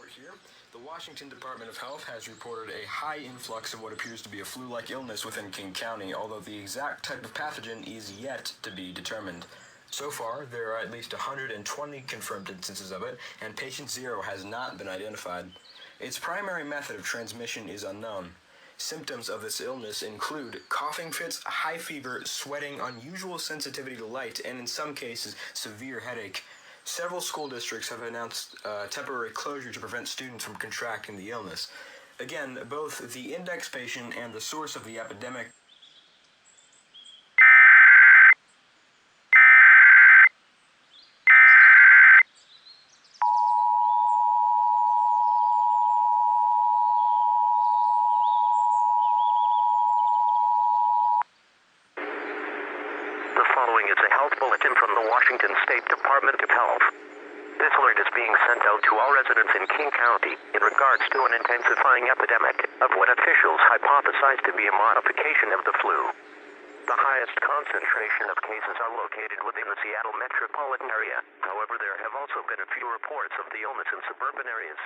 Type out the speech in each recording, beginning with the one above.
Here, the Washington Department of Health has reported a high influx of what appears to be a flu-like illness within King County, although the exact type of pathogen is yet to be determined. So far, there are at least 120 confirmed instances of it, and patient 0 has not been identified. Its primary method of transmission is unknown. Symptoms of this illness include coughing fits, high fever, sweating, unusual sensitivity to light, and in some cases, severe headache. Several school districts have announced temporary closure to prevent students from contracting the illness. Again, both the index patient and the source of the epidemic The following is a health bulletin from the Washington State Department of Health. This alert is being sent out to all residents in King County in regards to an intensifying epidemic of what officials hypothesize to be a modification of the flu. The highest concentration of cases are located within the Seattle metropolitan area. However, there have also been a few reports of the illness in suburban areas.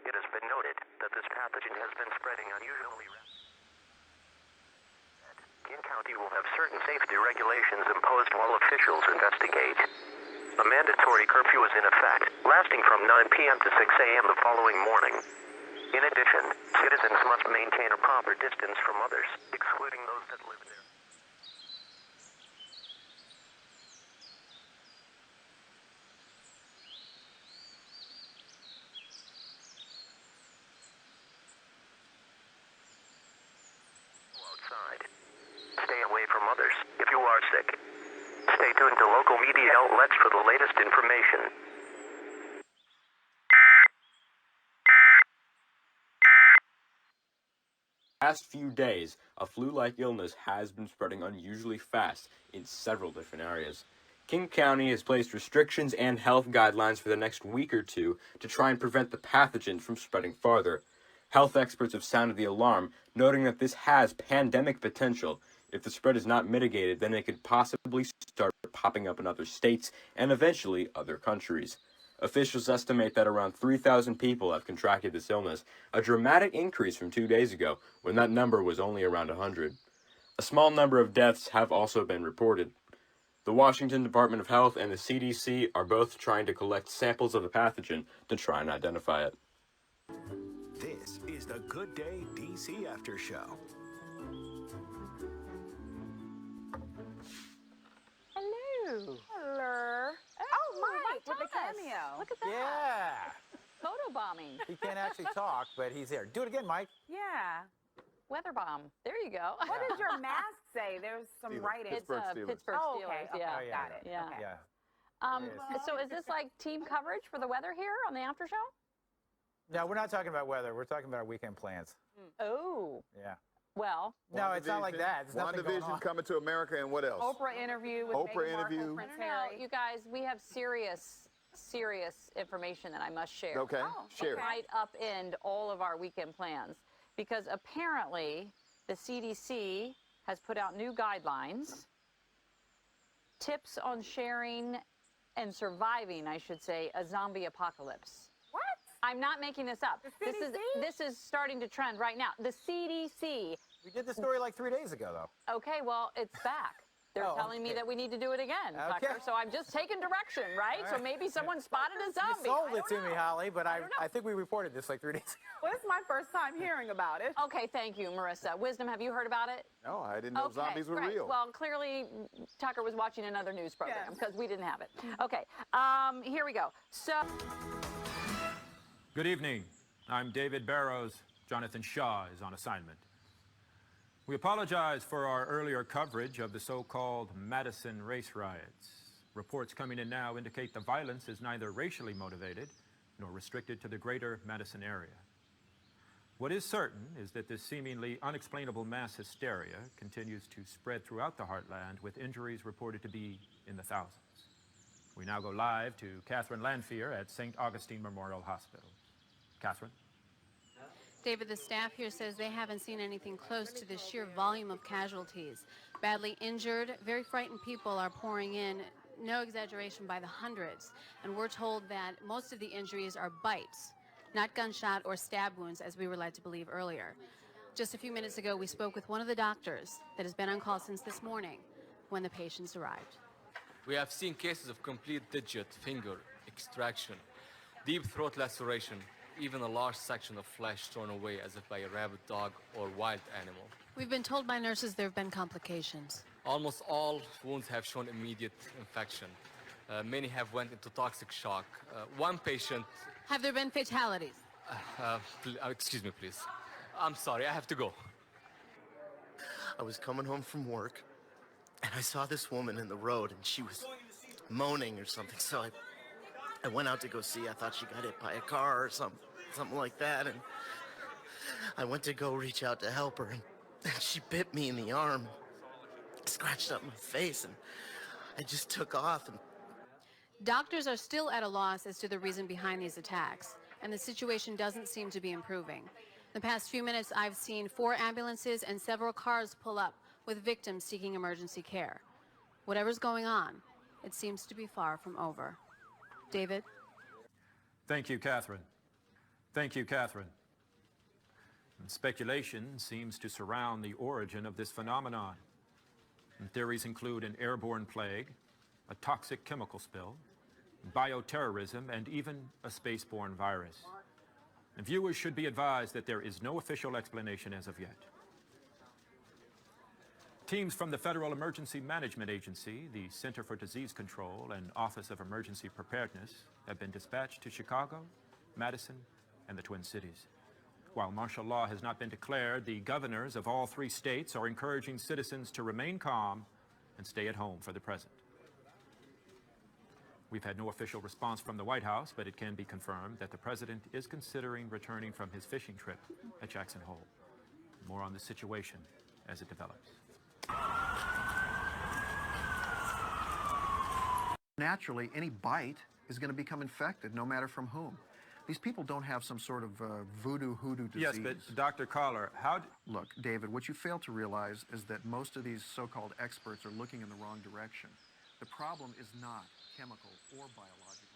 It has been noted that this pathogen has been spreading unusually rapidly. King County will have certain safety regulations imposed while officials investigate. A mandatory curfew is in effect, lasting from 9 p.m. to 6 a.m. the following morning. In addition, citizens must maintain a proper distance from others, excluding those that live there. Outside. Stay away from others if you are sick. Stay tuned to local media outlets for the latest information. Past few days, a flu-like illness has been spreading unusually fast in several different areas. King County has placed restrictions and health guidelines for the next week or two to try and prevent the pathogen from spreading farther. Health experts have sounded the alarm, noting that this has pandemic potential. If the spread is not mitigated, then it could possibly start popping up in other states and eventually other countries. Officials estimate that around 3,000 people have contracted this illness, a dramatic increase from 2 days ago, when that number was only around 100. A small number of deaths have also been reported. The Washington Department of Health and the CDC are both trying to collect samples of the pathogen to try and identify it. This is the Good Day DC After Show. Hello. Hello. Oh, Mike with the Thomas. cameo. Look at that. Yeah. Photobombing. He can't actually talk, but he's here. Do it again, Mike. Yeah. Weather bomb. There you go. What does your mask say? There's some Steelers. writing. It's Pittsburgh Steelers. Pittsburgh Oh, Steelers. okay. Yeah. Oh, yeah. Got it. Yeah. Okay. Yeah. So is this like team coverage for the weather here on the after show? No, we're not talking about weather. We're talking about our weekend plans. Oh. Yeah. Well. No, it's not like that. There's nothing going WandaVision on. coming to America, and what else? Oprah interview with Oprah Meghan Markle, interview. Prince No, Harry. you guys, we have serious information that I must share. Okay, Oh, share It it. might upend all of our weekend plans because apparently the CDC has put out new guidelines, tips on sharing and surviving, I should say, a zombie apocalypse. What? I'm not making this up. The CDC? This is starting to trend right now. The CDC. We did the story like 3 days ago, though. Okay, well, it's back. They're Oh, telling me okay. that we need to do it again, Okay. Tucker. So I'm just taking direction, right? All So right. maybe someone spotted a zombie. You sold I it to don't me, know. Holly, but I don't know. I think we reported this like 3 days ago. Well, this is my first time hearing about it. Okay, thank you, Marissa. Wisdom, have you heard about it? No, I didn't know Okay, zombies were great. real. Well, clearly Tucker was watching another news program Yes. because we didn't have it. Okay, here we go. So. Good evening. I'm David Barrows. Jonathan Shaw is on assignment. We apologize for our earlier coverage of the so-called Madison race riots. Reports coming in now indicate the violence is neither racially motivated nor restricted to the greater Madison area. What is certain is that this seemingly unexplainable mass hysteria continues to spread throughout the heartland, with injuries reported to be in the thousands. We now go live to Catherine Lanphier at St. Augustine Memorial Hospital. Catherine? David, the staff here says they haven't seen anything close to the sheer volume of casualties. Badly injured, very frightened people are pouring in, no exaggeration, by the hundreds. And we're told that most of the injuries are bites. not gunshot or stab wounds as we were led to believe earlier. Just a few minutes ago, we spoke with one of the doctors that has been on call since this morning when the patients arrived. We have seen cases of complete digit finger extraction, deep throat laceration, even a large section of flesh torn away as if by a rabid dog or wild animal. We've been told by nurses there have been complications. Almost all wounds have shown immediate infection. Many have went into toxic shock. One patient... Have there been fatalities? Excuse me, please. I'm sorry, I have to go. I was coming home from work, and I saw this woman in the road, and she was moaning or something, so I went out to go see. I thought she got hit by a car or something like that, and I went to go reach out to help her, and she bit me in the arm, scratched up my face, and I just took off. And Doctors are still at a loss as to the reason behind these attacks, and the situation doesn't seem to be improving. The past few minutes, I've seen 4 ambulances and several cars pull up with victims seeking emergency care. Whatever's going on, it seems to be far from over. David? Thank you, Catherine. Thank you, Catherine. And speculation seems to surround the origin of this phenomenon. And theories include an airborne plague, a toxic chemical spill, bioterrorism, and even a spaceborne virus. And viewers should be advised that there is no official explanation as of yet. Teams from the Federal Emergency Management Agency, the Center for Disease Control, and Office of Emergency Preparedness have been dispatched to Chicago, Madison, and the Twin Cities. While martial law has not been declared, the governors of all 3 states are encouraging citizens to remain calm and stay at home for the present. We've had no official response from the White House, but it can be confirmed that the president is considering returning from his fishing trip at Jackson Hole. More on the situation as it develops. Naturally, any bite is going to become infected, no matter from whom. These people don't have some sort of voodoo hoodoo disease. Yes, but Dr. Collar, how... Look, David, what you fail to realize is that most of these so-called experts are looking in the wrong direction. The problem is not chemical or biological.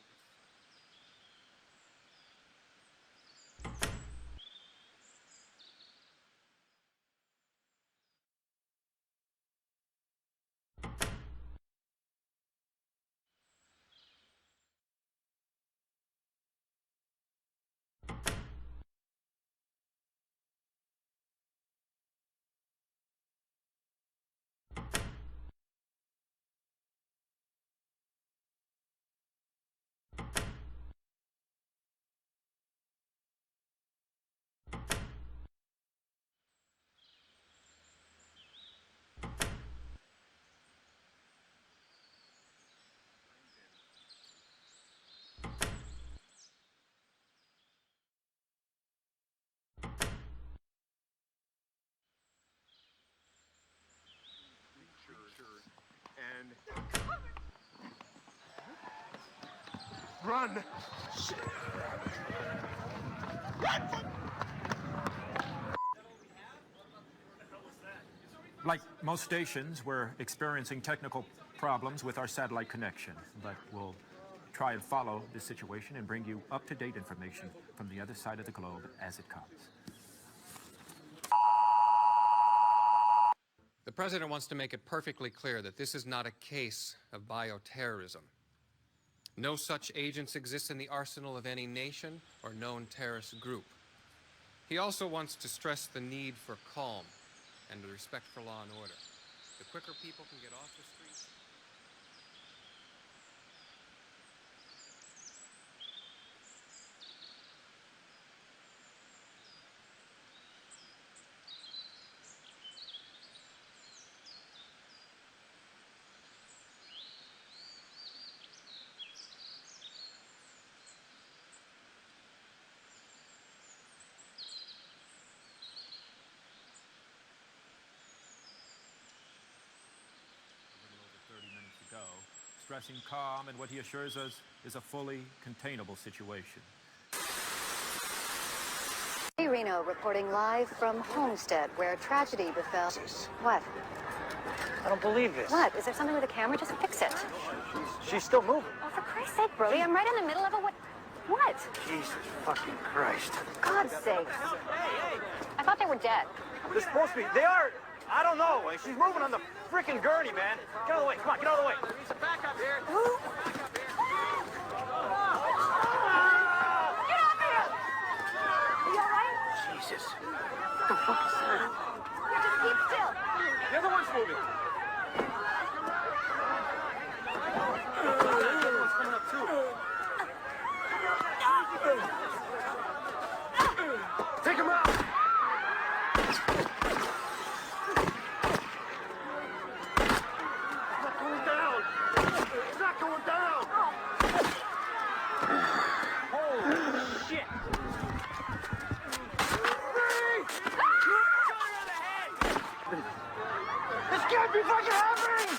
run! Like most stations, we're experiencing technical problems with our satellite connection, but we'll try and follow the situation and bring you up-to-date information from the other side of the globe as it comes. The president wants to make it perfectly clear that this is not a case of bioterrorism. No such agents exist in the arsenal of any nation or known terrorist group. He also wants to stress the need for calm and the respect for law and order. The quicker people can get off the streets... Stressing calm, and what he assures us is a fully containable situation. Hey, Reno, reporting live from Homestead, where tragedy befell. What? I don't believe this. What? Is there something with the camera? Just fix it. She's still moving. Oh, for Christ's sake, Brody, I'm right in the middle of a what? What? Jesus fucking Christ. God's sake. I thought they were dead. They're supposed to be. They are. I don't know. She's moving on the freaking gurney, man. Get out of the way. Come on, get out of the way. Get off here! You all right? Jesus. What the fuck is that? Just keep still. The other one's moving. The other one's coming up too. Take him out! It's not going down! It's not going down! Holy shit! This can't be fucking happening!